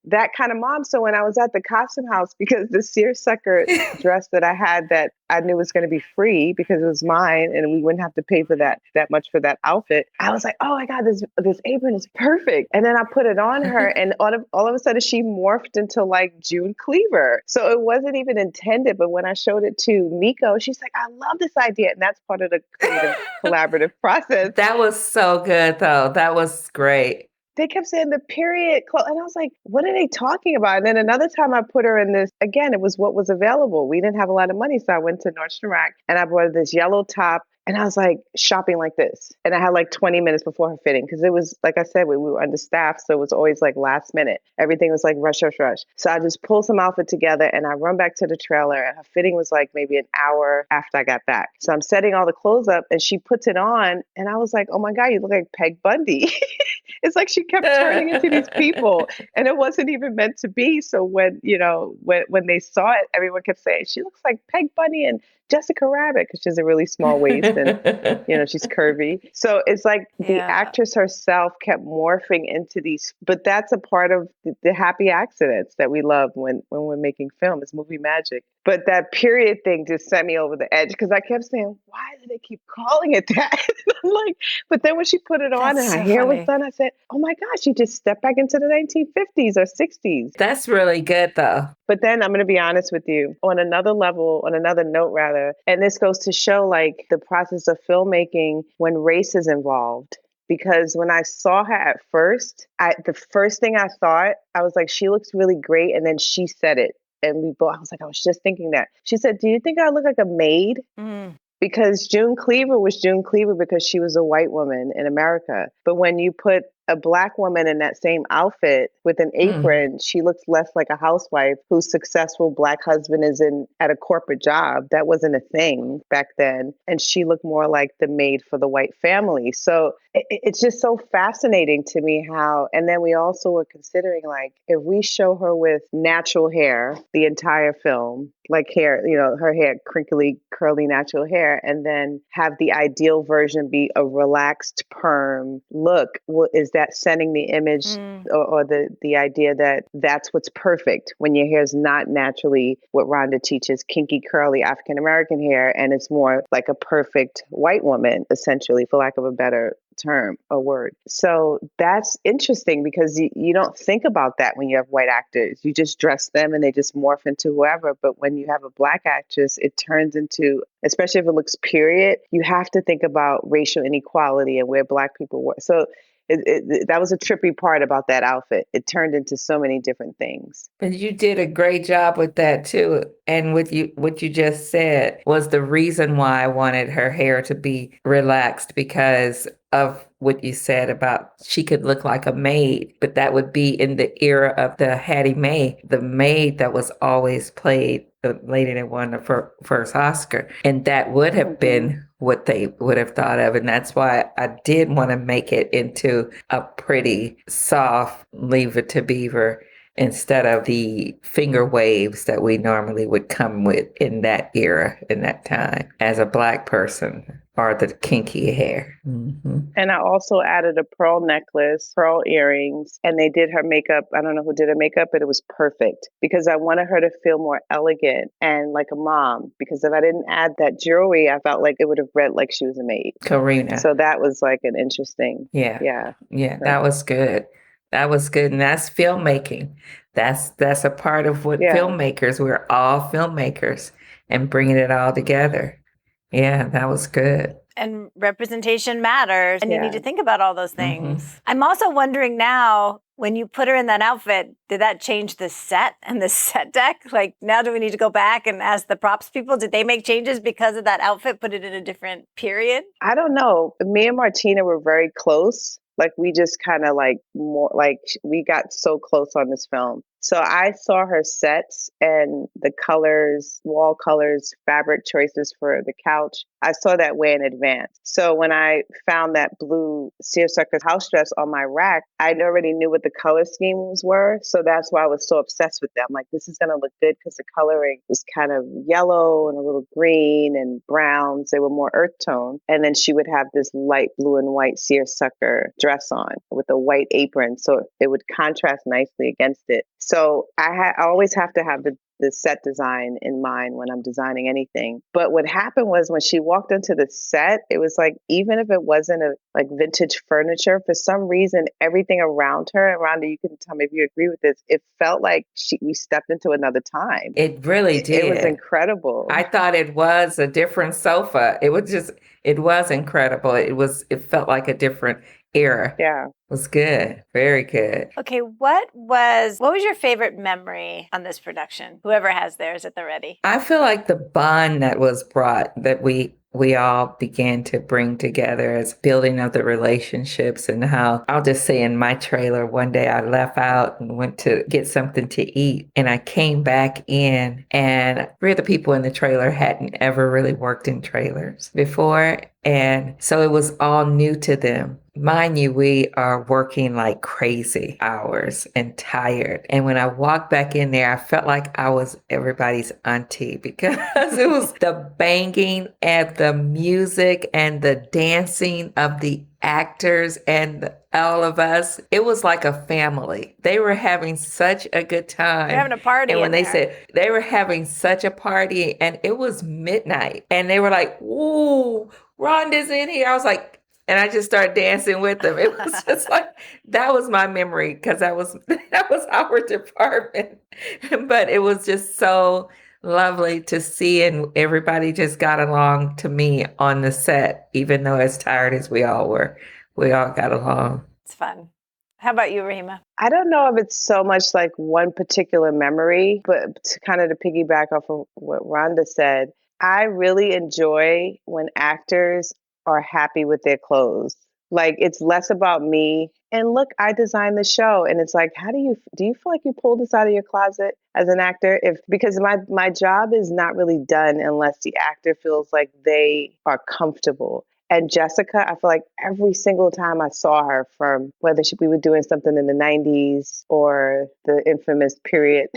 that kind of mom. So when I was at the costume house, because the seersucker dress that I had that I knew was going to be free because it was mine and we wouldn't have to pay for that much for that outfit, I was like, oh my God, this apron is perfect. And then I put it on her and all of a sudden she morphed into June Cleaver. So it wasn't even intended. But when I showed it to Miko, she's like, I love this idea. And that's part of the creative collaborative process. That was so good though. That was great. They kept saying the period clothes. And I was like, what are they talking about? And then another time I put her in this, again, it was what was available. We didn't have a lot of money. So I went to Nordstrom Rack and I bought this yellow top. And I was shopping like this. And I had 20 minutes before her fitting. Because it was, like I said, we were understaffed. So it was always last minute. Everything was rush, rush, rush. So I just pulled some outfit together and I run back to the trailer. And her fitting was maybe an hour after I got back. So I'm setting all the clothes up and she puts it on. And I was like, oh my God, you look like Peg Bundy. It's like she kept turning into these people, and it wasn't even meant to be. So when, when they saw it, everyone kept saying, she looks like Peg Bunny and Jessica Rabbit, because she has a really small waist and, she's curvy. So it's like the Yeah. actress herself kept morphing into these, but that's a part of the happy accidents that we love when we're making film, is movie magic. But that period thing just sent me over the edge, because I kept saying, why do they keep calling it that? I'm like, but then when she put it on That's and her so hair was funny. done, I said, oh my gosh, she just stepped back into the 1950s or 60s. That's really good, though. But then I'm going to be honest with you, on another level, on another note rather, and this goes to show like the process of filmmaking when race is involved. Because when I saw her at first, the first thing I thought, I was like, she looks really great. And then she said it. And I was like, I was just thinking that. She said, do you think I look like a maid? Mm. Because June Cleaver was June Cleaver because she was a white woman in America. But when you put a Black woman in that same outfit with an apron, she looks less like a housewife whose successful Black husband is at a corporate job. That wasn't a thing back then. And she looked more like the maid for the white family. So it's just so fascinating to me how, and then we also were considering like, if we show her with natural hair the entire film, like hair, her hair, crinkly, curly, natural hair, and then have the ideal version be a relaxed perm look, is that sending the image or the idea that that's what's perfect when your hair is not naturally what Rhonda teaches, kinky, curly African-American hair, and it's more like a perfect white woman, essentially, for lack of a better term or word. So that's interesting because you don't think about that when you have white actors. You just dress them and they just morph into whoever. But when you have a Black actress, it turns into, especially if it looks period, you have to think about racial inequality and where Black people were. So that was a trippy part about that outfit. It turned into so many different things. But you did a great job with that too. And what you just said was the reason why I wanted her hair to be relaxed, because of what you said about she could look like a maid, but that would be in the era of the Hattie Mae, the maid that was always played, the lady that won the first Oscar. And that would have been what they would have thought of. And that's why I did want to make it into a pretty soft Leave It to Beaver instead of the finger waves that we normally would come with in that era, in that time, as a Black person, or the kinky hair. Mm-hmm. And I also added a pearl necklace, pearl earrings, and they did her makeup. I don't know who did her makeup, but it was perfect because I wanted her to feel more elegant and like a mom. Because if I didn't add that jewelry, I felt like it would have read like she was a maid. Karina. So that was like an interesting. Yeah. That was good. That was good. And that's filmmaking. That's a part of what filmmakers, we're all filmmakers, and bringing it all together. Yeah, that was good. And representation matters. And you need to think about all those things. Mm-hmm. I'm also wondering now, when you put her in that outfit, did that change the set and the set deck? Like, now do we need to go back and ask the props people, did they make changes because of that outfit, put it in a different period? I don't know. Me and Martina were very close. Like, we just kind of like more like we got so close on this film. So I saw her sets and the colors, wall colors, fabric choices for the couch. I saw that way in advance. So when I found that blue seersucker house dress on my rack, I already knew what the color schemes were. So that's why I was so obsessed with them. Like, this is going to look good because the coloring was kind of yellow and a little green and browns. They were more earth tone. And then she would have this light blue and white seersucker dress on with a white apron. So it would contrast nicely against it. So I always have to have the set design in mind when I'm designing anything. But what happened was when she walked into the set, it was like, even if it wasn't like vintage furniture, for some reason, everything around her, and Rhonda, you can tell me if you agree with this, it felt like we stepped into another time. It really did. It was incredible. I thought it was a different sofa. It was incredible. It felt like a different era. Yeah. It was good. Very good. Okay, what was your favorite memory on this production? Whoever has theirs at the ready. I feel like the bond that was brought, that we all began to bring together as building of the relationships, and how, I'll just say, in my trailer, one day I left out and went to get something to eat, and I came back in, and three of the people in the trailer hadn't ever really worked in trailers before. And so it was all new to them. Mind you, we are working like crazy hours and tired. And when I walked back in there, I felt like I was everybody's auntie because it was the banging and the music and the dancing of the actors and all of us. It was like a family. They were having such a good time. They're having a party. And when they there. said they were having such a party, and it was midnight, and they were like, "Ooh, Rhonda's in here." I was like, and I just started dancing with them. It was just like that was my memory because that was our department. But it was just so lovely to see, and everybody just got along to me on the set, even though as tired as we all were, we all got along. It's fun. How about you, Rahimah? I don't know if it's so much like one particular memory, but to kind of to piggyback off of what Rhonda said, I really enjoy when actors are happy with their clothes. Like it's less about me. And look, I designed the show, and it's like, how do you feel like you pulled this out of your closet as an actor? If because my job is not really done unless the actor feels like they are comfortable. And Jessica, I feel like every single time I saw her, from whether we were doing something in the 90s or the infamous period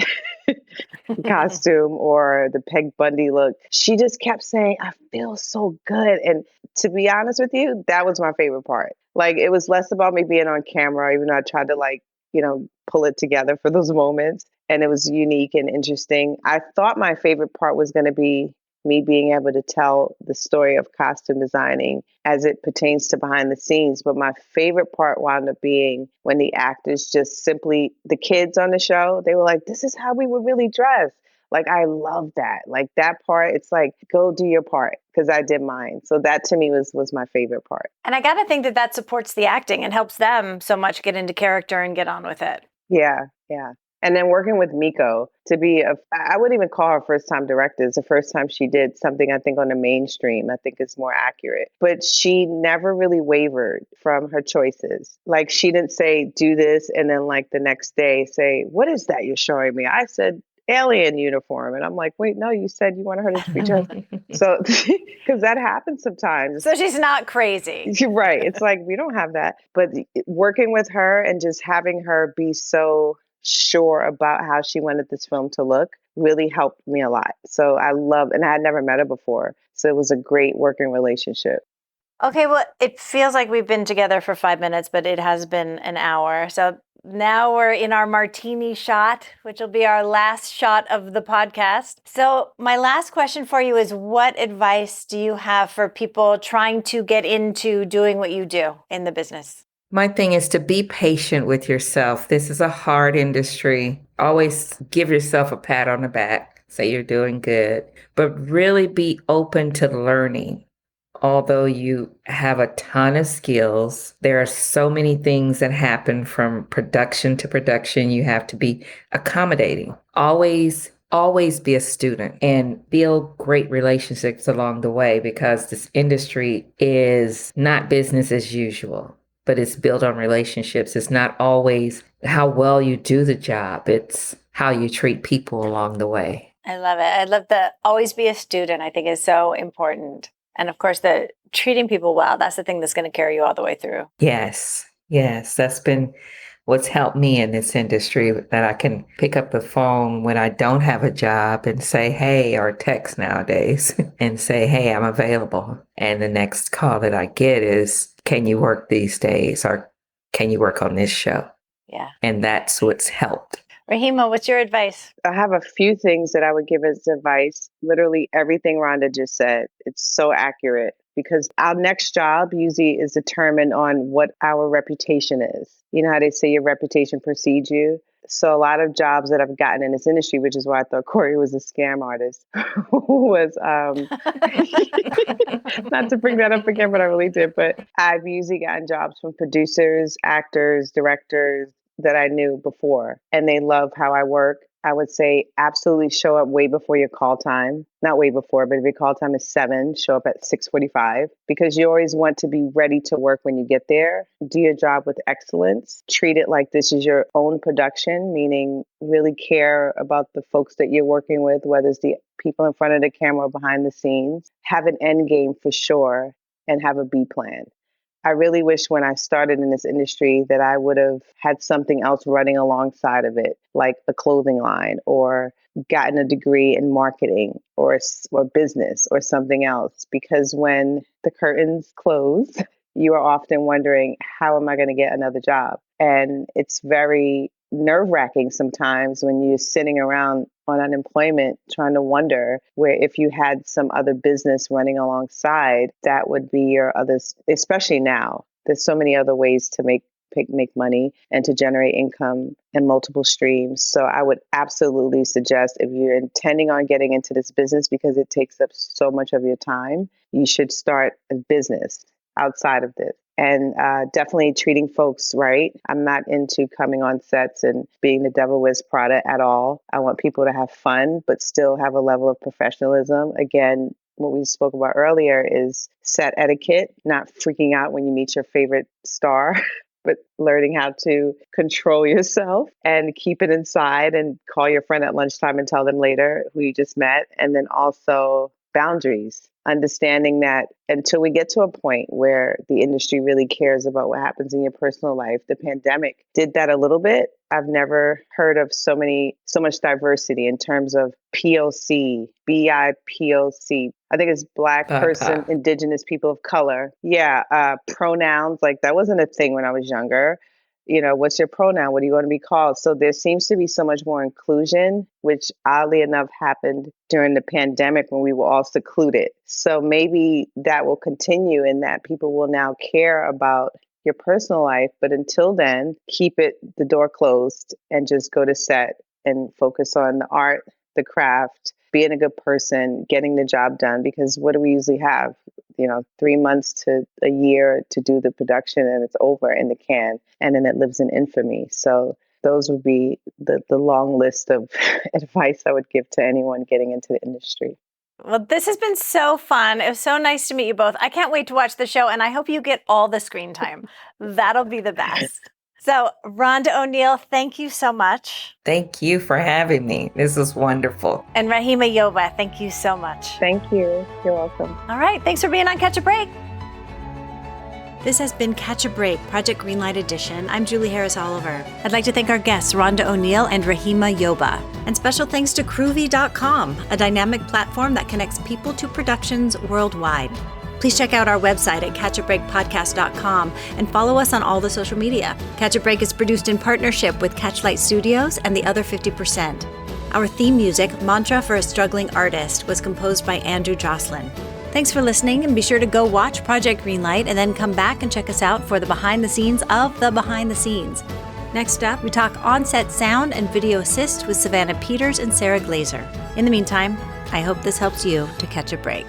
costume or the Peg Bundy look, she just kept saying, I feel so good. And to be honest with you, that was my favorite part. Like it was less about me being on camera, even though I tried to pull it together for those moments. And it was unique and interesting. I thought my favorite part was going to be me being able to tell the story of costume designing as it pertains to behind the scenes. But my favorite part wound up being when the actors just simply, the kids on the show, they were like, this is how we would really dress. Like, I love that. Like that part, it's like, go do your part because I did mine. So that to me was my favorite part. And I got to think that supports the acting and helps them so much get into character and get on with it. Yeah, yeah. And then working with Miko to be I wouldn't even call her first time director. It's the first time she did something, I think, on the mainstream. I think is more accurate. But she never really wavered from her choices. Like she didn't say, do this. And then like the next day say, what is that you're showing me? I said, alien uniform. And I'm like, wait, no, you said you wanted her to be dressed. So, because that happens sometimes. So she's not crazy. You're right. It's like, we don't have that. But working with her and just having her be so sure about how she wanted this film to look really helped me a lot. So and I had never met her before. So it was a great working relationship. Okay, well, it feels like we've been together for 5 minutes, but it has been an hour. So now we're in our martini shot, which will be our last shot of the podcast. So my last question for you is, what advice do you have for people trying to get into doing what you do in the business? My thing is to be patient with yourself. This is a hard industry. Always give yourself a pat on the back, say you're doing good, but really be open to learning. Although you have a ton of skills, there are so many things that happen from production to production. You have to be accommodating. Always be a student and build great relationships along the way, because this industry is not business as usual, but it's built on relationships. It's not always how well you do the job. It's how you treat people along the way. I love it. I love the always be a student, I think is so important. And of course, the treating people well, that's the thing that's going to carry you all the way through. Yes. That's been what's helped me in this industry, that I can pick up the phone when I don't have a job and say, hey, or text nowadays and say, hey, I'm available. And the next call that I get is, can you work these days? Or can you work on this show? Yeah. And that's what's helped. Rahimah, what's your advice? I have a few things that I would give as advice. Literally everything Rhonda just said. It's so accurate, because our next job usually is determined on what our reputation is. You know how they say your reputation precedes you? So a lot of jobs that I've gotten in this industry, which is why I thought Corey was a scam artist, was not to bring that up again, but I really did. But I've usually gotten jobs from producers, actors, directors that I knew before, and they love how I work. I would say absolutely show up way before your call time. Not way before, but if your call time is 7, show up at 6:45, because you always want to be ready to work when you get there. Do your job with excellence. Treat it like this is your own production, meaning really care about the folks that you're working with, whether it's the people in front of the camera or behind the scenes. Have an end game for sure. and have a B plan. I really wish when I started in this industry that I would have had something else running alongside of it, like a clothing line or gotten a degree in marketing or business or something else. Because when the curtains close, you are often wondering, how am I going to get another job? And it's very nerve wracking sometimes when you're sitting around on unemployment trying to wonder where if you had some other business running alongside, that would be your others, especially now. There's so many other ways to make money and to generate income and multiple streams. So I would absolutely suggest if you're intending on getting into this business because it takes up so much of your time, you should start a business outside of this. And definitely treating folks right. I'm not into coming on sets and being the devil wears Prada at all. I want people to have fun, but still have a level of professionalism. Again, what we spoke about earlier is set etiquette, not freaking out when you meet your favorite star, but learning how to control yourself and keep it inside and call your friend at lunchtime and tell them later who you just met. And then also boundaries. Understanding that until we get to a point where the industry really cares about what happens in your personal life, the pandemic did that a little bit. I've never heard of so much diversity in terms of POC, BIPOC. I think it's Black person, Indigenous people of color. Yeah, pronouns, like that wasn't a thing when I was younger. What's your pronoun? What are you going to be called? So there seems to be so much more inclusion, which oddly enough happened during the pandemic when we were all secluded. So maybe that will continue in that people will now care about your personal life. But until then, keep the door closed and just go to set and focus on the art, the craft, being a good person, getting the job done. Because what do we usually have? 3 months to a year to do the production and it's over in the can. And then it lives in infamy. So those would be the long list of advice I would give to anyone getting into the industry. Well, this has been so fun. It was so nice to meet you both. I can't wait to watch the show, and I hope you get all the screen time. That'll be the best. So, Rhonda O'Neal, thank you so much. Thank you for having me. This is wonderful. And Rahimah Yoba, thank you so much. Thank you. You're welcome. All right. Thanks for being on Catch a Break. This has been Catch a Break, Project Greenlight Edition. I'm Julie Harris Oliver. I'd like to thank our guests, Rhonda O'Neal and Rahimah Yoba. And special thanks to Groovy.com, a dynamic platform that connects people to productions worldwide. Please check out our website at catchabreakpodcast.com and follow us on all the social media. Catch a Break is produced in partnership with Catchlight Studios and the Other 50%. Our theme music, Mantra for a Struggling Artist, was composed by Andrew Jocelyn. Thanks for listening, and be sure to go watch Project Greenlight and then come back and check us out for the behind the scenes of the behind the scenes. Next up, we talk on-set sound and video assist with Savannah Peters and Sarah Glazer. In the meantime, I hope this helps you to catch a break.